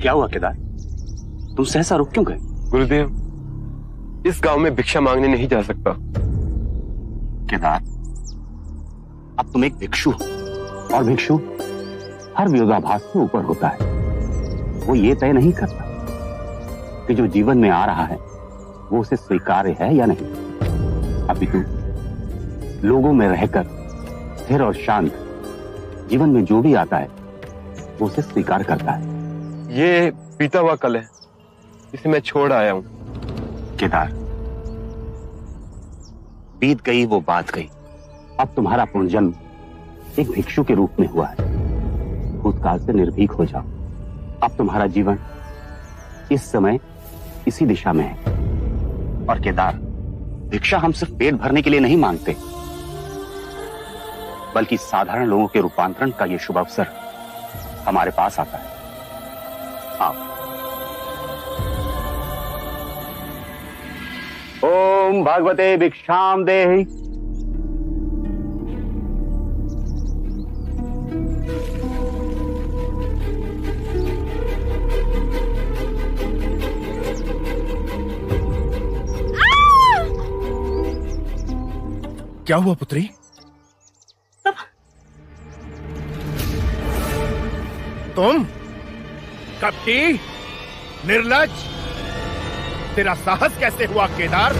क्या हुआ केदार? तुम सहसा रुक क्यों गए? गुरुदेव, इस गांव में भिक्षा मांगने नहीं जा सकता। केदार, अब तुम एक भिक्षु हो, और भिक्षु हर विरोधाभास से ऊपर होता है। वो ये तय नहीं करता कि जो जीवन में आ रहा है वो उसे स्वीकार्य है या नहीं। अभी तुम लोगों में रहकर स्थिर और शांत, जीवन में जो भी आता है वो उसे स्वीकार करता है। ये बीता हुआ कल है जिसे मैं छोड़ आया हूं। केदार, बीत गई वो बात गई। अब तुम्हारा पुनर्जन्म एक भिक्षु के रूप में हुआ है। भूतकाल से निर्भीक हो जाओ। अब तुम्हारा जीवन इस समय इसी दिशा में है। और केदार, भिक्षा हम सिर्फ पेट भरने के लिए नहीं मांगते, बल्कि साधारण लोगों के रूपांतरण का यह शुभ अवसर हमारे पास आता है। आओ। ओम भगवते भिक्षाम देहि। क्या हुआ पुत्री? तुम कपटी, निर्लज, तेरा साहस कैसे हुआ केदार?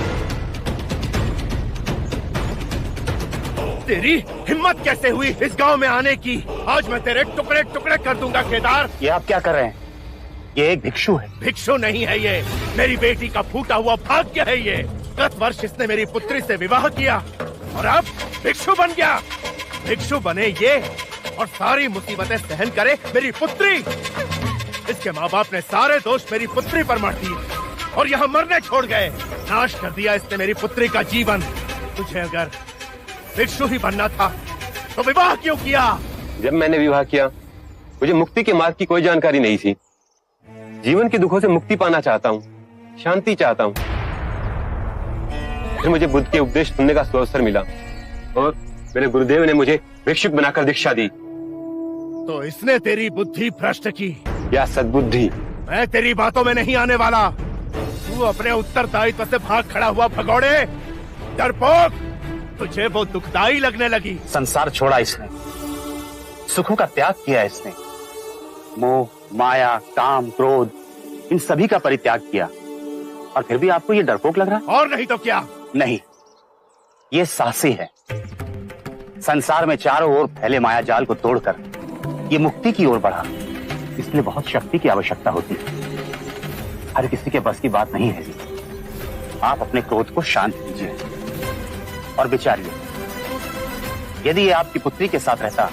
तेरी हिम्मत कैसे हुई इस गांव में आने की? आज मैं तेरे टुकड़े टुकड़े कर दूंगा केदार। ये आप क्या कर रहे हैं? ये एक भिक्षु है। भिक्षु नहीं है ये, मेरी बेटी का फूटा हुआ भाग्य है ये। गत वर्ष इसने मेरी पुत्री से विवाह किया और अब भिक्षु बन गया। भिक्षु बने ये और सारी मुसीबतें सहन करे मेरी पुत्री। इसके माँ बाप ने सारे दोष मेरी पुत्री पर मढ़ दिए और यहाँ मरने छोड़ गए। नाश कर दिया इसने मेरी पुत्री का जीवन। तुझे अगर भिक्षु ही बनना था तो विवाह क्यों किया? जब मैंने विवाह किया मुझे मुक्ति के मार्ग की कोई जानकारी नहीं थी। जीवन के दुखों से मुक्ति पाना चाहता हूँ, शांति चाहता हूँ। फिर मुझे बुद्ध के उपदेश सुनने का अवसर मिला और मेरे गुरुदेव ने मुझे भिक्षुक बनाकर दीक्षा दी। तो इसने तेरी बुद्धि भ्रष्ट की या सद्बुद्धि? मैं तेरी बातों में नहीं आने वाला। तू अपने उत्तरदायित्व से भाग खड़ा हुआ भगोड़े, डरपोक। तुझे वो दुखदाई लगने लगी। संसार छोड़ा इसने, सुखों का त्याग किया इसने, मोह, माया, काम, क्रोध, इन सभी का परित्याग किया, और फिर भी आपको ये डरपोक लग रहा? और नहीं तो क्या? नहीं, ये साहसी है। संसार में चारों ओर फैले माया जाल को तोड़कर ये मुक्ति की ओर बढ़ा। इसलिए बहुत शक्ति की आवश्यकता होती है। हर किसी के बस की बात नहीं है जी। आप अपने क्रोध को शांत कीजिए और विचारिए, यदि ये आपकी पुत्री के साथ रहता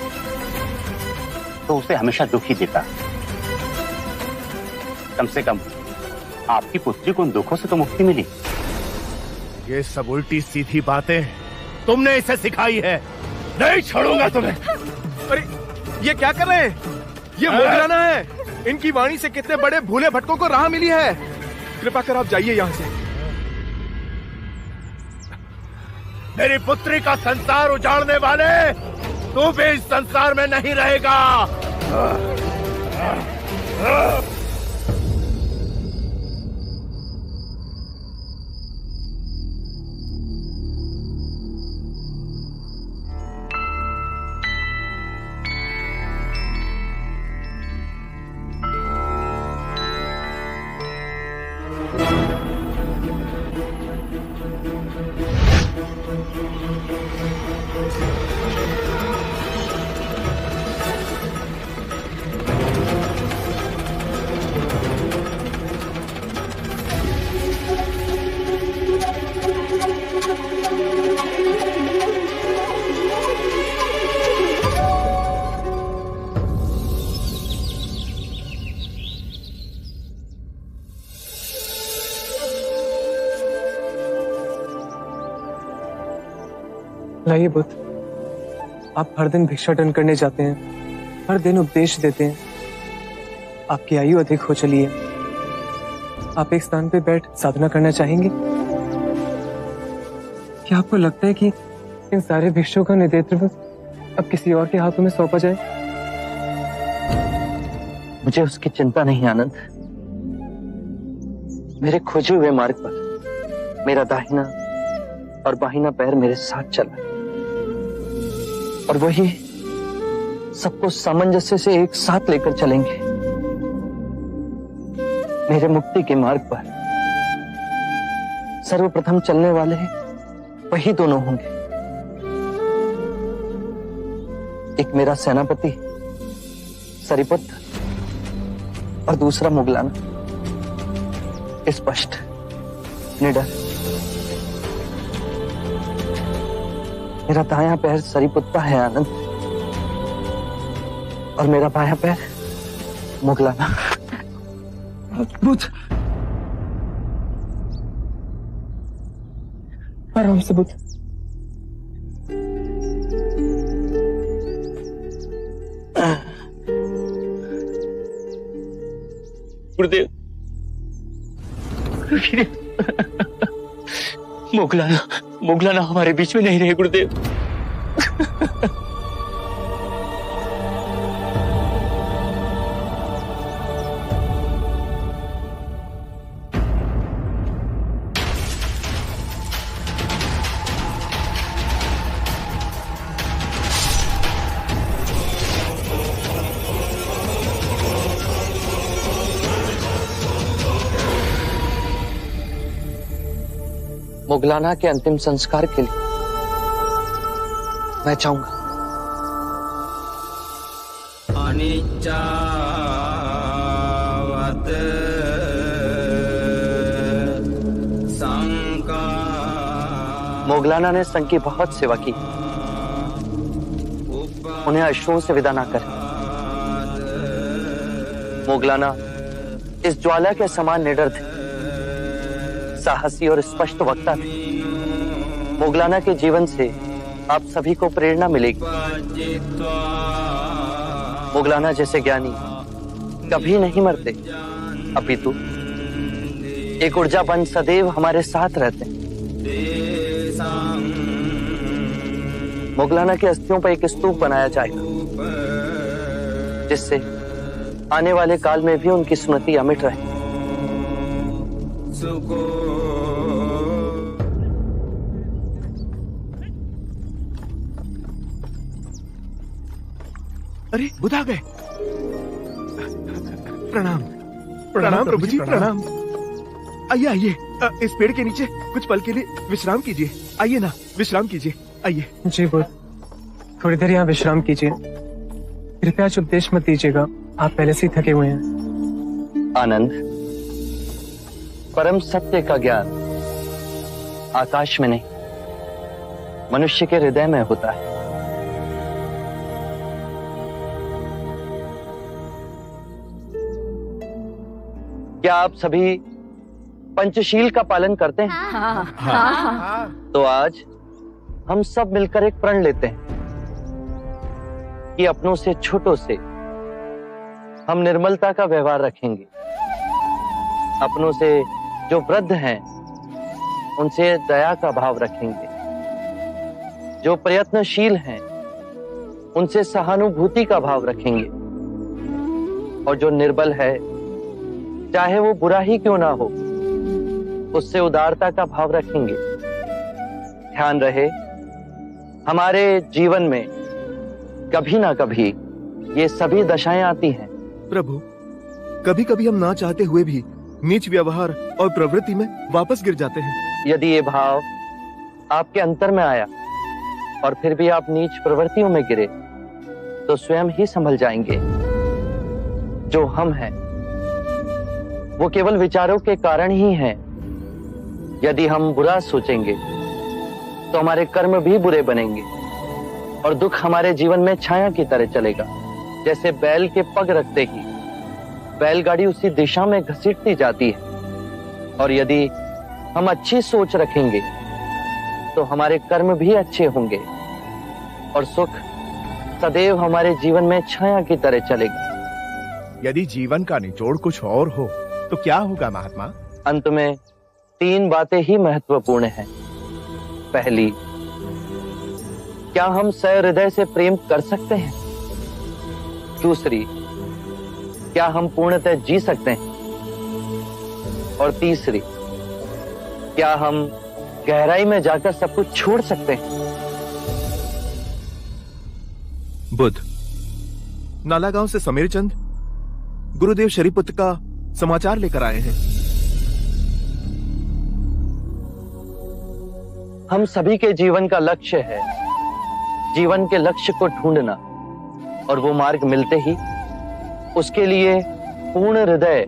तो उसे हमेशा दुख ही देता। कम से कम आपकी पुत्री को उन दुखों से तो मुक्ति मिली। ये सब उल्टी सीधी बातें तुमने इसे सिखाई है। नहीं छोड़ूंगा तुम्हें। अरे ये क्या कर रहे हैं? ये मोगराना है। इनकी वाणी से कितने बड़े भूले भटकों को राह मिली है। कृपा कर आप जाइए यहाँ से। मेरी पुत्री का संसार उजाड़ने वाले, तू भी इस संसार में नहीं रहेगा। लाइए बुद्ध, आप हर दिन भिक्षाटन करने जाते हैं, हर दिन उपदेश देते हैं। आपकी आयु अधिक हो चली है। आप एक स्थान पे बैठ साधना करना चाहेंगे? क्या आपको लगता है कि इन सारे भिक्षुओं का नेतृत्व अब किसी और के हाथों में सौंपा जाए? मुझे उसकी चिंता नहीं आनंद। मेरे खोजे हुए मार्ग पर मेरा दाहिना और बाहिना पैर मेरे साथ चला और वही सबको सामंजस्य से एक साथ लेकर चलेंगे। मेरे मुक्ति के मार्ग पर सर्वप्रथम चलने वाले वही दोनों होंगे, एक मेरा सेनापति सरिपुत्र और दूसरा मुगलाना, स्पष्ट निडर। मेरा दायां पैर सरिपुत्ता है आनंद और मेरा बायां पैर मुगलाना। बुध, आराम से बुध। गुरुदेव, मुगलाना हमारे बीच में नहीं रहे गुरुदेव। मुगलाना के अंतिम संस्कार के लिए मैं चाहूंगा। अनिच्चावत संका। मुगलाना ने संघ की बहुत सेवा की, उन्हें अश्रुओं से विदा ना कर। मुगलाना इस ज्वाला के समान निडर थे, साहसी और स्पष्ट वक्ता थे। मुगलाना के जीवन से आप सभी को प्रेरणा मिलेगी। मुगलाना जैसे ज्ञानी कभी नहीं मरते, अपितु एक ऊर्जावान सदैव हमारे साथ रहते हैं। मुगलाना की अस्थियों पर एक स्तूप बनाया जाएगा, जिससे आने वाले काल में भी उनकी स्मृति अमिट रहे। अरे बुध आ गए। प्रणाम प्रणाम प्रभु जी, प्रणाम। आइए आइए, इस पेड़ के नीचे कुछ पल के लिए विश्राम कीजिए। आइए ना, विश्राम कीजिए, आइए। जी बुध, थोड़ी देर यहाँ विश्राम कीजिए। कृपया आज उपदेश मत दीजिएगा, आप पहले से ही थके हुए हैं। आनंद, परम सत्य का ज्ञान आकाश में नहीं, मनुष्य के हृदय में होता है। क्या आप सभी पंचशील का पालन करते हैं? हाँ। तो आज हम सब मिलकर एक प्रण लेते हैं कि अपनों से छोटों से हम निर्मलता का व्यवहार रखेंगे। अपनों से जो वृद्ध हैं उनसे दया का भाव रखेंगे। जो प्रयत्नशील हैं उनसे सहानुभूति का भाव रखेंगे। और जो निर्बल है, चाहे वो बुरा ही क्यों ना हो, उससे उदारता का भाव रखेंगे। ध्यान रहे, हमारे जीवन में कभी ना कभी ये सभी दशाएं आती हैं। प्रभु, कभी कभी हम ना चाहते हुए भी नीच व्यवहार और प्रवृत्ति में वापस गिर जाते हैं। यदि ये भाव आपके अंतर में आया और फिर भी आप नीच प्रवृत्तियों में गिरे, तो स्वयं ही संभल जाएंगे। जो हम हैं वो केवल विचारों के कारण ही हैं। यदि हम बुरा सोचेंगे तो हमारे कर्म भी बुरे बनेंगे और दुख हमारे जीवन में छाया की तरह चलेगा। जैसे बैल के पग रखते ही बैलगाड़ी उसी दिशा में घसीटती जाती है। और यदि हम अच्छी सोच रखेंगे तो हमारे कर्म भी अच्छे होंगे और सुख सदैव हमारे जीवन में छाया की तरह चलेगा। यदि जीवन का निचोड़ कुछ और हो तो क्या होगा महात्मा? अंत में 3 बातें ही महत्वपूर्ण हैं। पहली, क्या हम सहृदय से प्रेम कर सकते हैं? दूसरी, क्या हम पूर्णतः जी सकते हैं? और तीसरी, क्या हम गहराई में जाकर सब कुछ छोड़ सकते हैं? बुद्ध, नालागांव से समीर चंद गुरुदेव शरीपुत्र का समाचार लेकर आए हैं। हम सभी के जीवन का लक्ष्य है जीवन के लक्ष्य को ढूंढना, और वो मार्ग मिलते ही उसके लिए पूर्ण हृदय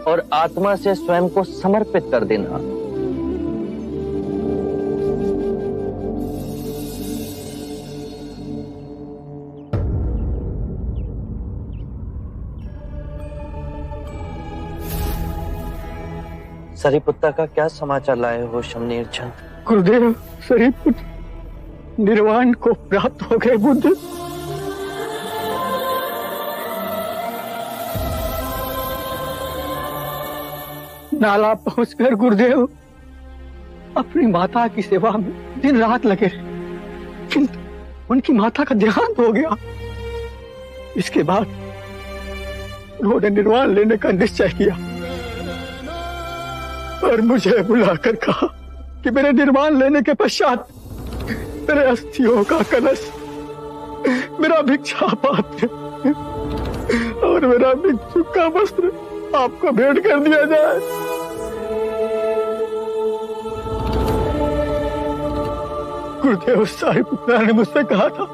और आत्मा से स्वयं को समर्पित कर देना। सरीपुत्ता का क्या समाचार लाए हो शमनीर चंद? गुरुदेव, सरीपुत्र निर्वाण को प्राप्त हो गए। बुद्ध, नाला पहुंचकर गुरुदेव अपनी माता की सेवा में दिन रात लगे रहे, किंतु उनकी माता का देहांत हो गया। इसके बाद उन्होंने निर्वाण लेने का निश्चय किया और मुझे बुलाकर कहा कि मेरे निर्वाण लेने के पश्चात मेरे अस्थियों का कलश, मेरा भिक्षा पात्र और मेरा भिक्षु का वस्त्र आपको भेंट कर दिया जाए। गुरुदेव सारीपुत्रा ने मुझसे कहा था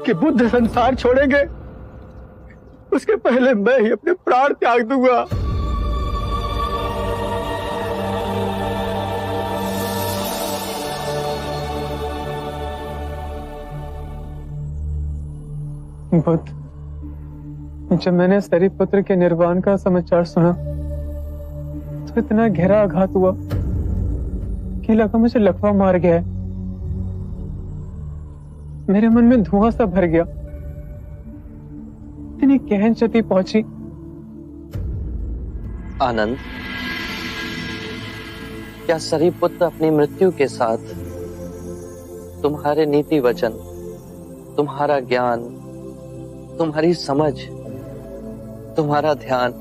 कि बुद्ध संसार छोड़ेंगे उसके पहले मैं ही अपने प्राण त्याग दूंगा। बुद्ध, जब मैंने सरीपुत्र के निर्वाण का समाचार सुना तो इतना गहरा आघात हुआ कि लगा मुझे लकवा मार गया है। मेरे मन में धुआं सा भर गया। इतनी गहन क्षति पहुंची। आनंद, क्या सरीपुत्र अपनी मृत्यु के साथ तुम्हारे नीति वचन, तुम्हारा ज्ञान, तुम्हारी समझ, तुम्हारा ध्यान,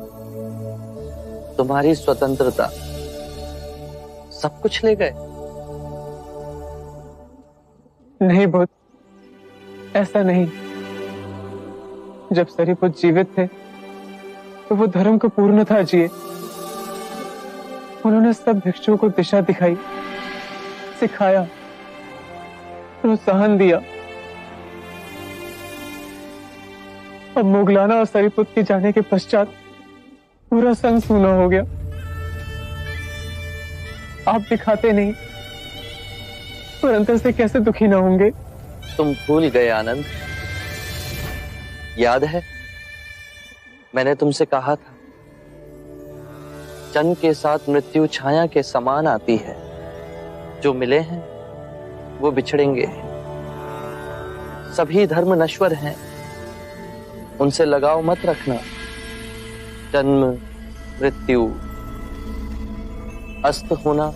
तुम्हारी स्वतंत्रता सब कुछ ले गए? नहीं बुद्ध, ऐसा नहीं। जब सरीपुत्र जीवित थे तो वो धर्म को पूर्णतः जिए। उन्होंने सब भिक्षुओं को दिशा दिखाई, सिखाया, प्रोत्साहन दिया। अब मुगलाना और सरीपुत्र के जाने के पश्चात पूरा संग सूना हो गया। आप दिखाते नहीं, पर अंतर से कैसे दुखी ना होंगे? तुम भूल गए आनंद। याद है मैंने तुमसे कहा था, जन्म के साथ मृत्यु छाया के समान आती है। जो मिले हैं वो बिछड़ेंगे। सभी धर्म नश्वर हैं, उनसे लगाव मत रखना। जन्म, मृत्यु, अस्त होना,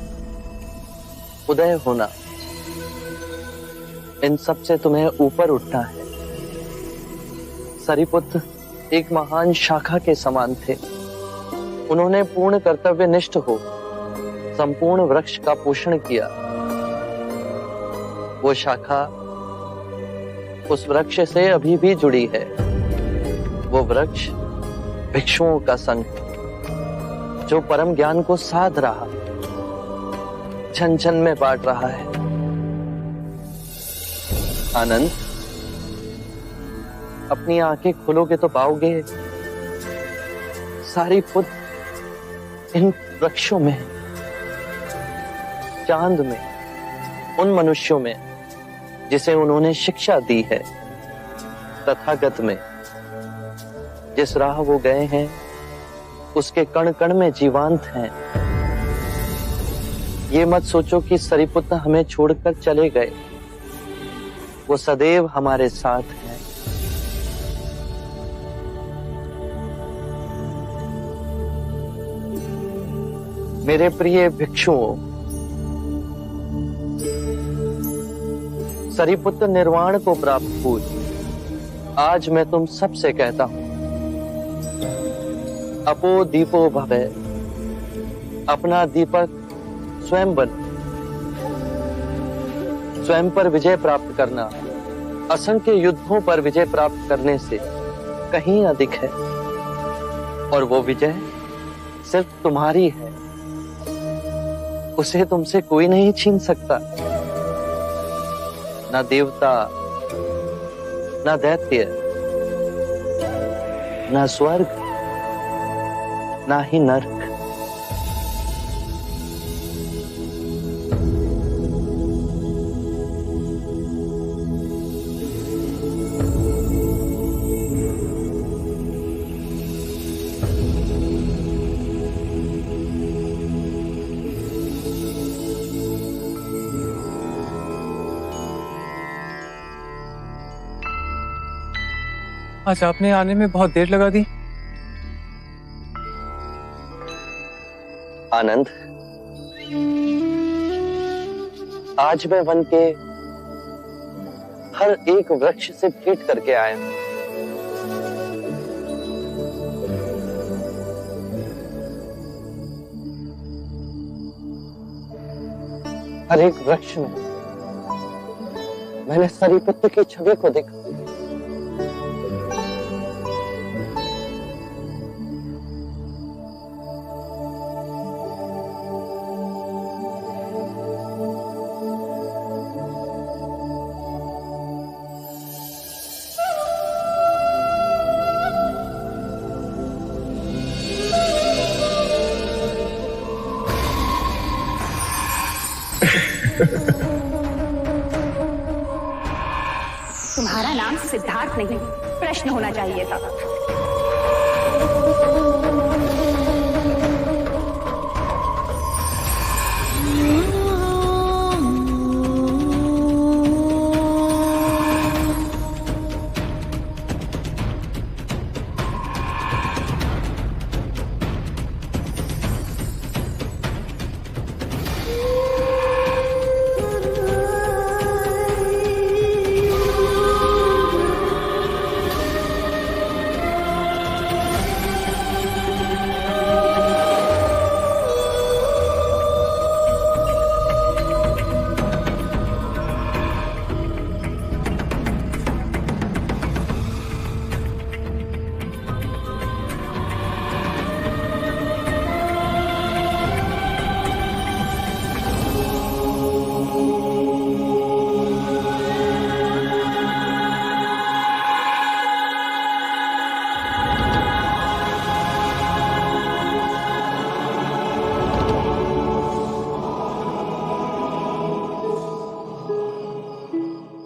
उदय होना, इन सब से तुम्हें ऊपर उठना है। सरीपुत्र एक महान शाखा के समान थे। उन्होंने पूर्ण कर्तव्यनिष्ठ हो संपूर्ण वृक्ष का पोषण किया। वो शाखा उस वृक्ष से अभी भी जुड़ी है। वो वृक्ष भिक्षुओं का संघ, जो परम ज्ञान को साध रहा, छन छन में बांट रहा है। आनंद, अपनी आंखें खोलोगे तो पाओगे सारीपुत्र इन वृक्षों में, चांद में, उन मनुष्यों में जिसे उन्होंने शिक्षा दी है, तथागत में जिस राह वो गए हैं उसके कण कण में जीवांत हैं। ये मत सोचो कि सरीपुत्र हमें छोड़कर चले गए। वो सदैव हमारे साथ हैं। मेरे प्रिय भिक्षुओं, सरीपुत्र निर्वाण को प्राप्त हुए। आज मैं तुम सबसे कहता हूं, अपो दीपो भवे, अपना दीपक स्वयं बन। स्वयं पर विजय प्राप्त करना असंख्य युद्धों पर विजय प्राप्त करने से कहीं अधिक है, और वो विजय सिर्फ तुम्हारी है, उसे तुमसे कोई नहीं छीन सकता। ना देवता, ना दैत्य, ना स्वर्ग, ना ही नर्क। आज आपने आने में बहुत देर लगा दी। आनंद, आज मैं वन के हर एक वृक्ष से भेंट करके आया हूं। हर एक वृक्ष में मैंने सरीपुत्र की छवि को देखा। तुम्हारा नाम सिद्धार्थ नहीं, प्रश्न होना चाहिए था।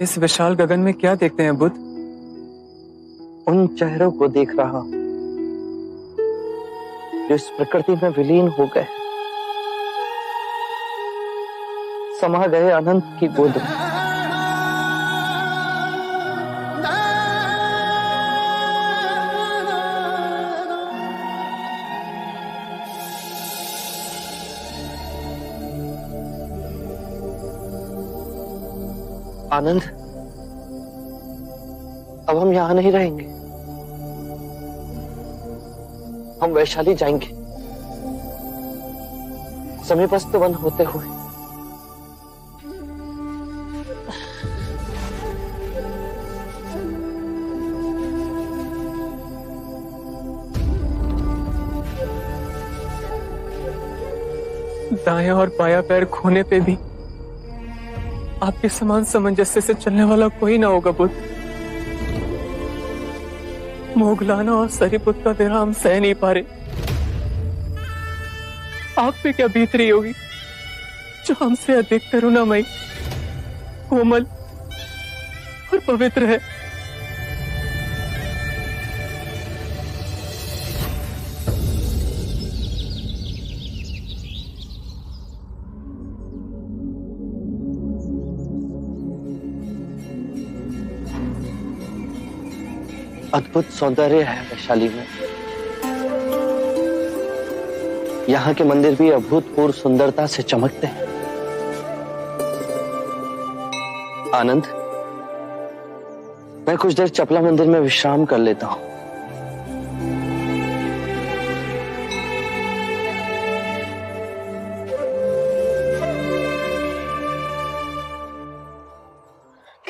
इस विशाल गगन में क्या देखते हैं बुद्ध? उन चेहरों को देख रहा हूं जो इस प्रकृति में विलीन हो गए, समा गए अनंत की गोद में। आनंद, अब हम यहां नहीं रहेंगे, हम वैशाली जाएंगे, समीपस्थ वन होते हुए। दायां और बायां पैर खोने पे भी आपके समान सामंजस्य से चलने वाला कोई ना होगा बुद्ध। मोगलाना और सरीपुत का विराम सह नहीं पा रहे। आप पे क्या बीत रही होगी जो हमसे अधिक करुणामयी, कोमल और पवित्र है। अद्भुत सौंदर्य है वैशाली में। यहाँ के मंदिर भी अभूतपूर्व सुंदरता से चमकते हैं। आनंद, मैं कुछ देर चपला मंदिर में विश्राम कर लेता हूं।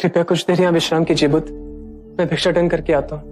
कृपया कुछ देर यहाँ विश्राम कीजिए बुद्ध। मैं भिक्षाटन करके आता हूँ।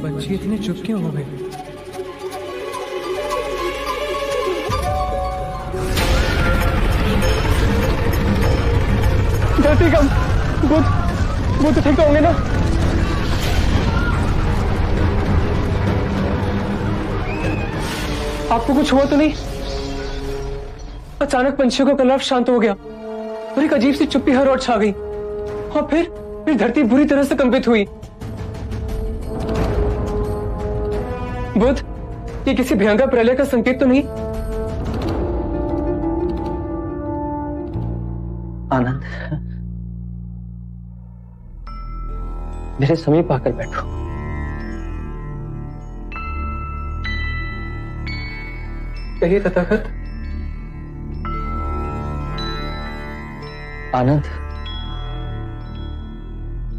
बच्चे इतने चुप क्यों हो गए? धरती कम, बुद्ध ठीक होंगे ना? आपको कुछ हुआ तो नहीं? अचानक पंछियों का कलरव शांत हो गया और एक अजीब सी चुप्पी हर ओर छा गई और फिर धरती बुरी तरह से कंपित हुई। बुद्ध, ये किसी भयंकर प्रलय का संकेत तो नहीं? आनंद, मेरे समीप आकर बैठो। कहिए तथागत। आनंद,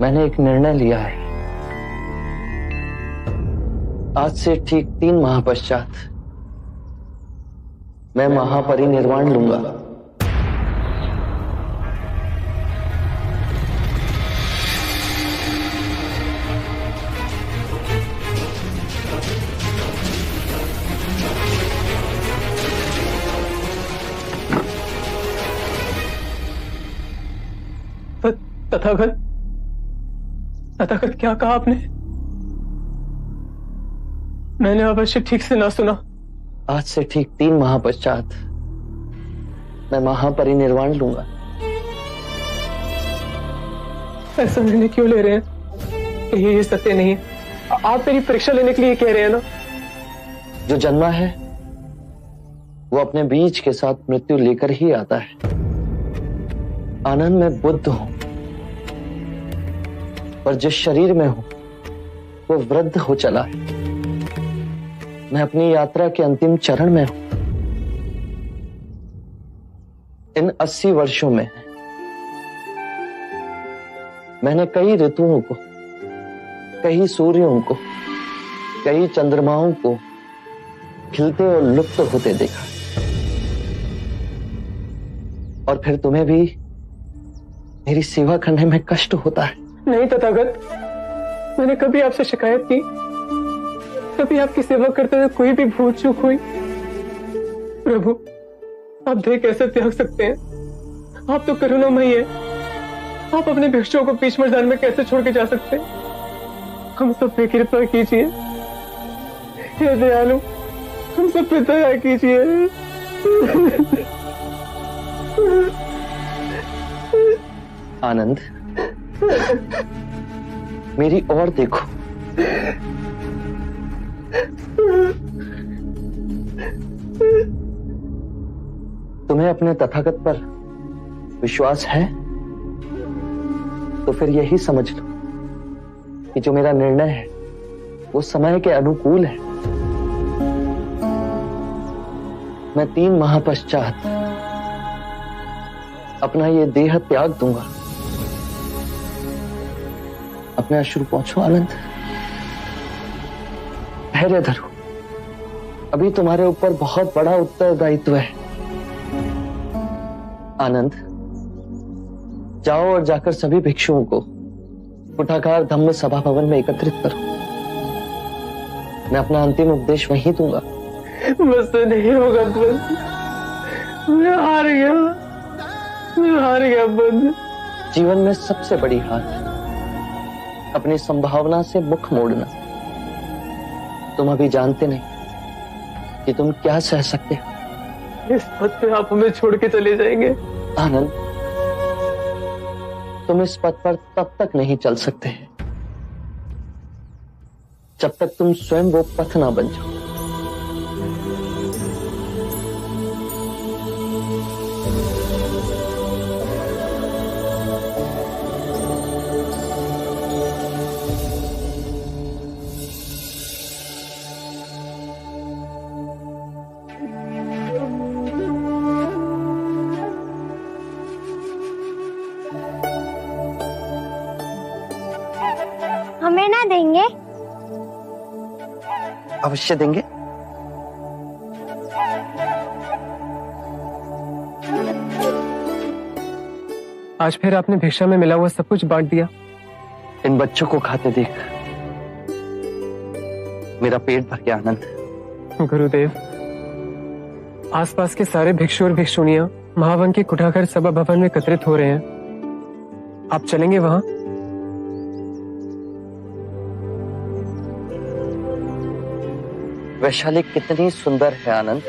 मैंने एक निर्णय लिया है। आज से ठीक 3 माह पश्चात मैं महापरिनिर्वाण लूंगा। तथागत क्या कहा आपने? मैंने अवश्य ठीक से ना सुना। आज से ठीक 3 माह पश्चात मैं महापरिनिर्वाण लूंगा। ऐसा निर्णय क्यों ले रहे हैं? ये सत्य नहीं है। आप मेरी परीक्षा लेने के लिए कह रहे हैं ना? जो जन्मा है वो अपने बीज के साथ मृत्यु लेकर ही आता है। आनंद, मैं बुद्ध हूं, पर जिस शरीर में हूं वो वृद्ध हो चला है। मैं अपनी यात्रा के अंतिम चरण में हूं। इन 80 वर्षों में मैंने कई ऋतुओं को, कई सूर्यों को, कई चंद्रमाओं को खिलते और लुप्त होते देखा। और फिर तुम्हें भी मेरी सेवा करने में कष्ट होता है। नहीं तथागत, मैंने कभी आपसे शिकायत की? कभी आपकी सेवा करते हुए कोई भी भूल चूक हुई? प्रभु, आप देह कैसे त्याग सकते हैं? आप तो करुणामयी है। आप अपने भिक्षुओं को बीच मैदान में कैसे छोड़ के जा सकते हैं? हम सब पे कृपा कीजिए। हे दयालु, हम सब पे दया कीजिए। आनंद, मेरी ओर देखो। तुम्हें अपने तथागत पर विश्वास है? तो फिर यही समझ लो कि जो मेरा निर्णय है वो समय के अनुकूल है। मैं 3 माह पश्चात अपना ये देह त्याग दूंगा। अपने अश्रु पहुंचो आनंद। धैर्य धरो, अभी तुम्हारे ऊपर बहुत बड़ा उत्तरदायित्व है। आनंद, जाओ और जाकर सभी भिक्षुओं को कुटाकार धम्म सभा भवन में एकत्रित करो। मैं अपना अंतिम उपदेश वहीं दूंगा। मुझसे नहीं होगा बुद्ध, मैं हार गया बुद्ध। जीवन में सबसे बड़ी हार अपनी संभावना से मुख मोड़ना। तुम अभी जानते नहीं कि तुम क्या सह सकते हो। किस पद पे आप हमें छोड़ के चले जाएंगे? आनंद, तुम इस पथ पर तब तक नहीं चल सकते जब तक तुम स्वयं वो पथ ना बन जाओ। हमें ना देंगे? अवश्य देंगे। आज फिर आपने भिक्षा में मिला हुआ सब कुछ बांट दिया। इन बच्चों को खाते देख मेरा पेट भर गया आनंद। गुरुदेव, आसपास के सारे भिक्षु और भिक्षुणियां महावन के कुठागर सभा भवन में एकत्रित हो रहे हैं। आप चलेंगे वहां? वैशाली कितनी सुंदर है आनंद।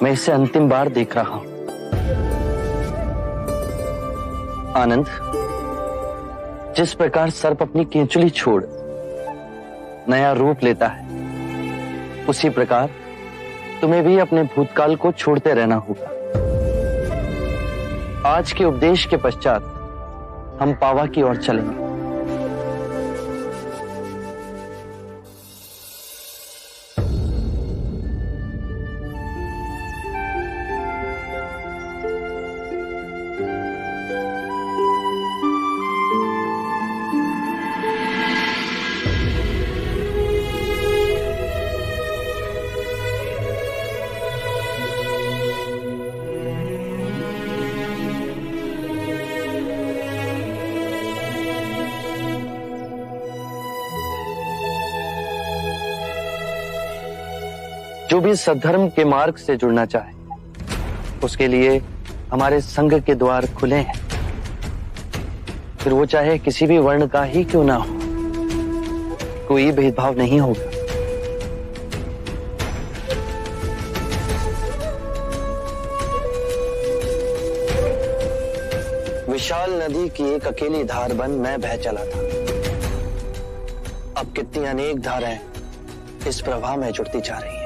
मैं इसे अंतिम बार देख रहा हूं। आनंद, जिस प्रकार सर्प अपनी केंचुली छोड़ नया रूप लेता है, उसी प्रकार तुम्हें भी अपने भूतकाल को छोड़ते रहना होगा। आज के उपदेश के पश्चात हम पावा की ओर चलेंगे। जो भी सद्धर्म के मार्ग से जुड़ना चाहे, उसके लिए हमारे संघ के द्वार खुले हैं। फिर वो चाहे किसी भी वर्ण का ही क्यों ना हो, कोई भेदभाव नहीं होगा। विशाल नदी की एक अकेली धार बन मैं बह चला था। अब कितनी अनेक धाराएं इस प्रवाह में जुड़ती जा रही हैं।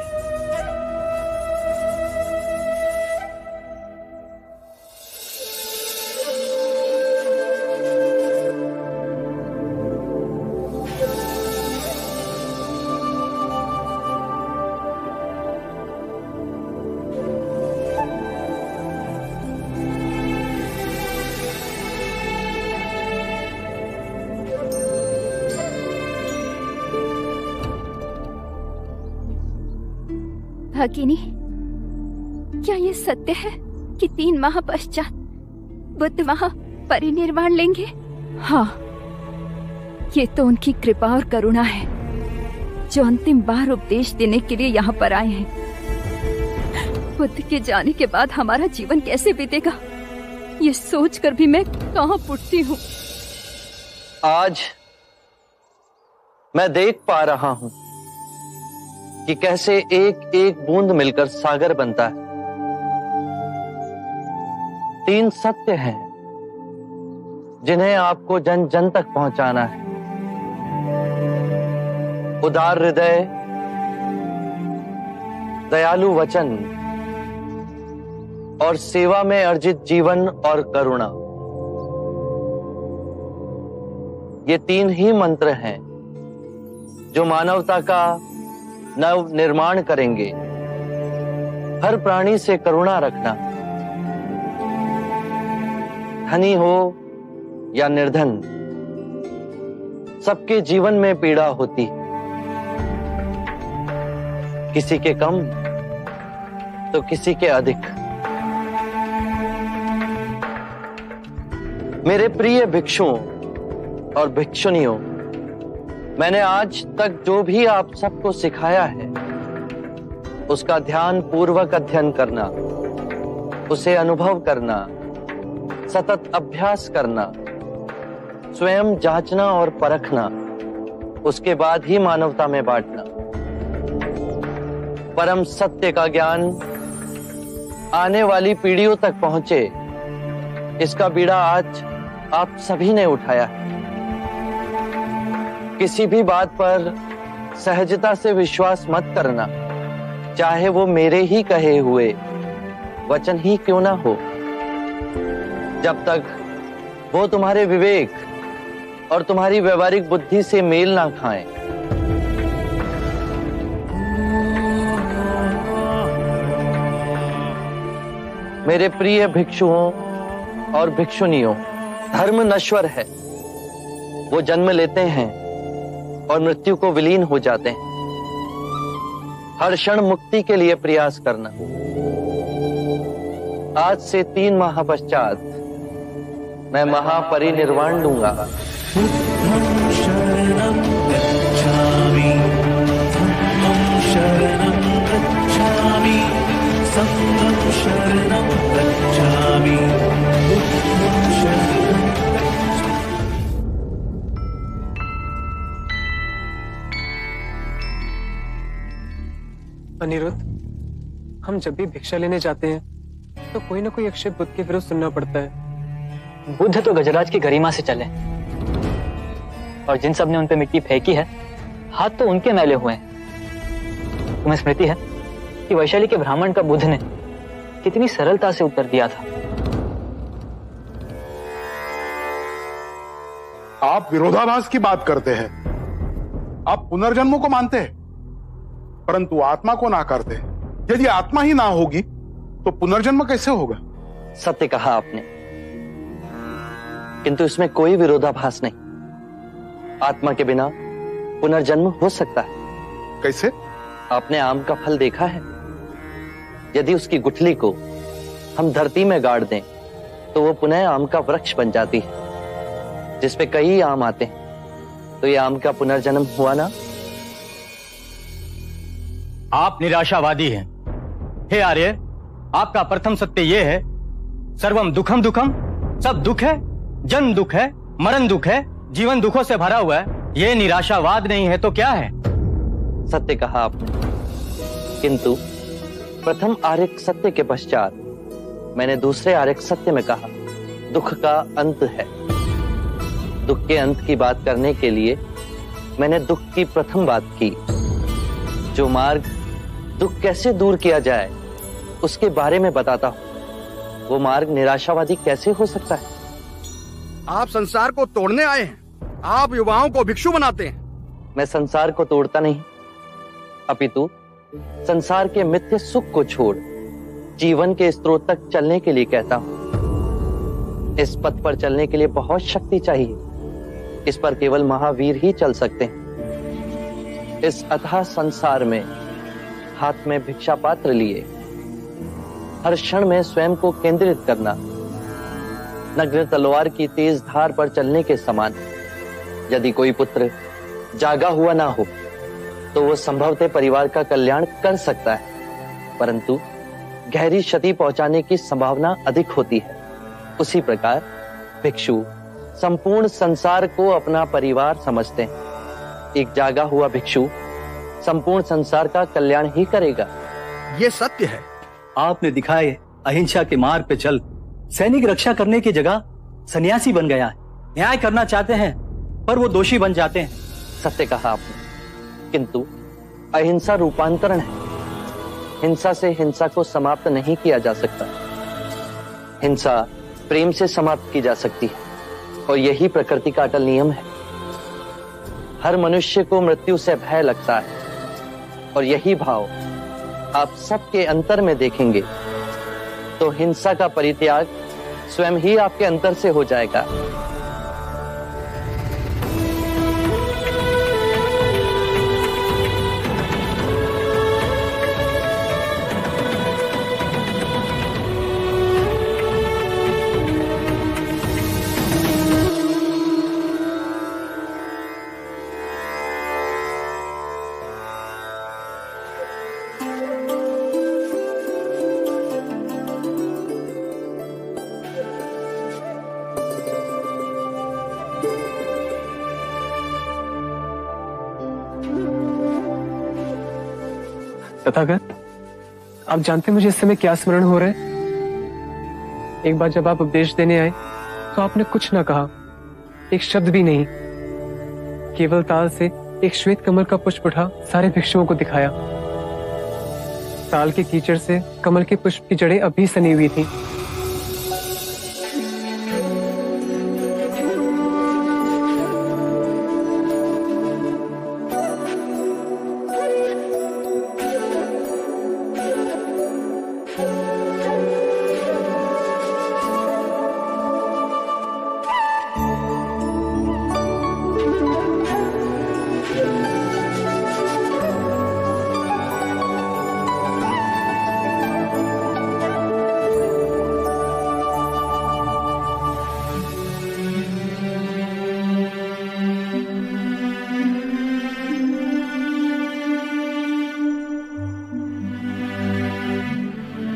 भगिनी, क्या ये सत्य है कि 3 माह पश्चात बुद्ध वहां परिनिर्वाण लेंगे? हाँ, ये तो उनकी कृपा और करुणा है जो अंतिम बार उपदेश देने के लिए यहाँ पर आए हैं। बुद्ध के जाने के बाद हमारा जीवन कैसे बीतेगा, ये सोचकर भी मैं कहाँ पुटती हूँ। आज मैं देख पा रहा हूँ कि कैसे एक एक बूंद मिलकर सागर बनता है। 3 सत्य हैं जिन्हें आपको जन जन तक पहुंचाना है। उदार हृदय, दयालु वचन और सेवा में अर्जित जीवन और करुणा, ये 3 ही मंत्र हैं जो मानवता का नव निर्माण करेंगे। हर प्राणी से करुणा रखना, धनी हो या निर्धन, सबके जीवन में पीड़ा होती है। किसी के कम तो किसी के अधिक। मेरे प्रिय भिक्षुओं और भिक्षुनियों, मैंने आज तक जो भी आप सबको सिखाया है, उसका ध्यान पूर्वक अध्ययन करना, उसे अनुभव करना, सतत अभ्यास करना, स्वयं जांचना और परखना, उसके बाद ही मानवता में बांटना। परम सत्य का ज्ञान आने वाली पीढ़ियों तक पहुंचे, इसका बीड़ा आज आप सभी ने उठाया है। किसी भी बात पर सहजता से विश्वास मत करना, चाहे वो मेरे ही कहे हुए वचन ही क्यों ना हो, जब तक वो तुम्हारे विवेक और तुम्हारी व्यवहारिक बुद्धि से मेल ना खाएं। मेरे प्रिय भिक्षुओं और भिक्षुनियों, धर्म नश्वर है, वो जन्म लेते हैं और मृत्यु को विलीन हो जाते हैं। हर क्षण मुक्ति के लिए प्रयास करना। आज से 3 माह पश्चात मैं महापरिनिर्वाण लूंगा। अनिरुद्ध, हम जब भी भिक्षा लेने जाते हैं तो कोई ना कोई अक्षय बुद्ध के विरुद्ध सुनना पड़ता है। बुद्ध तो गजराज की गरिमा से चले, और जिन सब ने उन पे मिट्टी फेंकी है, हाथ तो उनके मैले हुए हैं। तुम्हें स्मृति है कि वैशाली के ब्राह्मण का बुद्ध ने कितनी सरलता से उत्तर दिया था। आप विरोधाभास की बात करते हैं। आप पुनर्जन्मों को मानते हैं, परंतु आत्मा को नाकारते हैं। यदि आत्मा ही ना होगी तो पुनर्जन्म कैसे होगा? सत्य कहा आपने, किंतु इसमें कोई विरोधाभास नहीं। आत्मा के बिना पुनर्जन्म हो सकता है। कैसे? आपने आम का फल देखा है? यदि उसकी गुठली को हम धरती में गाड़ दें तो वो पुनः आम का वृक्ष बन जाती है, जिसपे कई आम आते हैं। तो ये आम का पुनर्जन्म हुआ ना? आप निराशावादी हैं। हे आर्य, आपका प्रथम सत्य यह है, सर्वम दुखम दुखम, सब दुख है, जन्म दुख है, मरण दुख है, जीवन दुखों से भरा हुआ है। यह निराशावाद नहीं है तो क्या है? सत्य कहा आपने, किंतु प्रथम आर्यक सत्य के पश्चात मैंने दूसरे आर्यक सत्य में कहा दुख का अंत है। दुख के अंत की बात करने के लिए मैंने दुख की प्रथम बात की। जो मार्ग दुख कैसे दूर किया जाए उसके बारे में बताता हूं। वो मार्ग निराशावादी कैसे हो सकता है? आप संसार को तोड़ने आए हैं। आप युवाओं को भिक्षु बनाते हैं। मैं संसार को तोड़ता नहीं, अपितु संसार के मिथ्य सुख को छोड़ जीवन के स्रोत तक चलने के लिए कहता हूं। इस पथ पर चलने के लिए बहुत शक्ति चाहिए। इस पर केवल महावीर ही चल सकते हैं। इस अथाह संसार में हाथ में भिक्षा पात्र लिए हर क्षण में स्वयं को केंद्रित करना नग्न तलवार की तेज धार पर चलने के समान। यदि कोई पुत्र जागा हुआ ना हो तो वो संभवतः परिवार का कल्याण कर सकता है, परंतु गहरी क्षति पहुंचाने की संभावना अधिक होती है। उसी प्रकार भिक्षु संपूर्ण संसार को अपना परिवार समझते हैं। एक जागा हुआ भिक्षु संपूर्ण संसार का कल्याण ही करेगा। ये सत्य है। आपने दिखाए अहिंसा के मार्ग पे चल सैनिक रक्षा करने की जगह सन्यासी बन गया है। न्याय करना चाहते हैं पर वो दोषी बन जाते हैं। सत्य कहा आपने, किंतु अहिंसा रूपांतरण है। हिंसा से हिंसा को समाप्त नहीं किया जा सकता। हिंसा प्रेम से समाप्त की जा सकती है, और यही प्रकृति का अटल नियम है। हर मनुष्य को मृत्यु से भय लगता है, और यही भाव आप सबके अंतर में देखेंगे तो हिंसा का परित्याग स्वयं ही आपके अंतर से हो जाएगा। तथागत, आप जानते हैं मुझे इस समय क्या स्मरण हो रहा है? एक बार जब आप उपदेश देने आए तो आपने कुछ ना कहा, एक शब्द भी नहीं। केवल ताल से एक श्वेत कमल का पुष्प उठा सारे भिक्षुओं को दिखाया। ताल के कीचड़ से कमल के पुष्प की जड़ें अभी सनी हुई थी।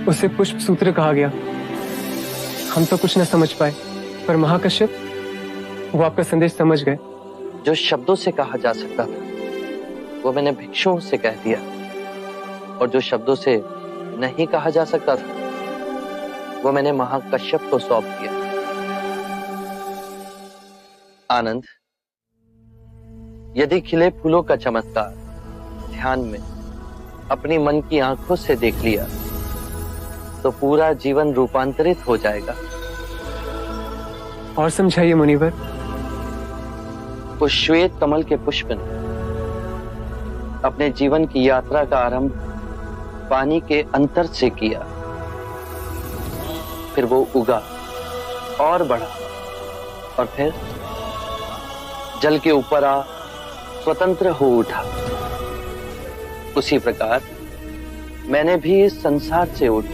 उसे पुष्प सूत्र कहा गया। हम तो कुछ न समझ पाए, पर महाकश्यप वो आपका संदेश समझ गए। जो शब्दों से कहा जा सकता था वो मैंने भिक्षुओं से कह दिया, और जो शब्दों से नहीं कहा जा सकता था वो मैंने महाकश्यप को सौंप दिया। आनंद, यदि खिले फूलों का चमत्कार ध्यान में अपनी मन की आंखों से देख लिया तो पूरा जीवन रूपांतरित हो जाएगा। और समझाइए मुनिवर। उस श्वेत कमल के पुष्प ने अपने जीवन की यात्रा का आरंभ पानी के अंतर से किया, फिर वो उगा और बढ़ा, और फिर जल के ऊपर आ स्वतंत्र हो उठा। उसी प्रकार मैंने भी इस संसार से उठ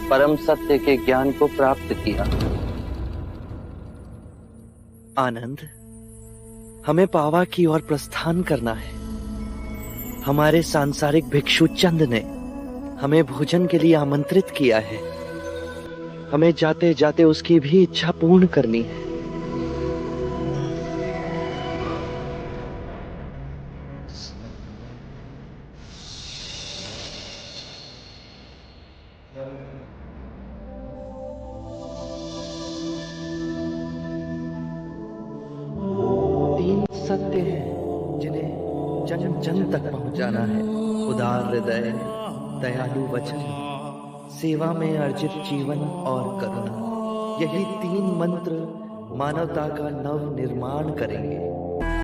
परम सत्य के ज्ञान को प्राप्त किया। आनंद, हमें पावा की ओर प्रस्थान करना है। हमारे सांसारिक भिक्षु चंद ने हमें भोजन के लिए आमंत्रित किया है। हमें जाते जाते उसकी भी इच्छा पूर्ण करनी है। सत्य है जिन्हें जन जन तक पहुंचाना है। उदार हृदय, दयालु वचन, सेवा में अर्जित जीवन और करुणा, यही 3 मंत्र मानवता का नव निर्माण करेंगे।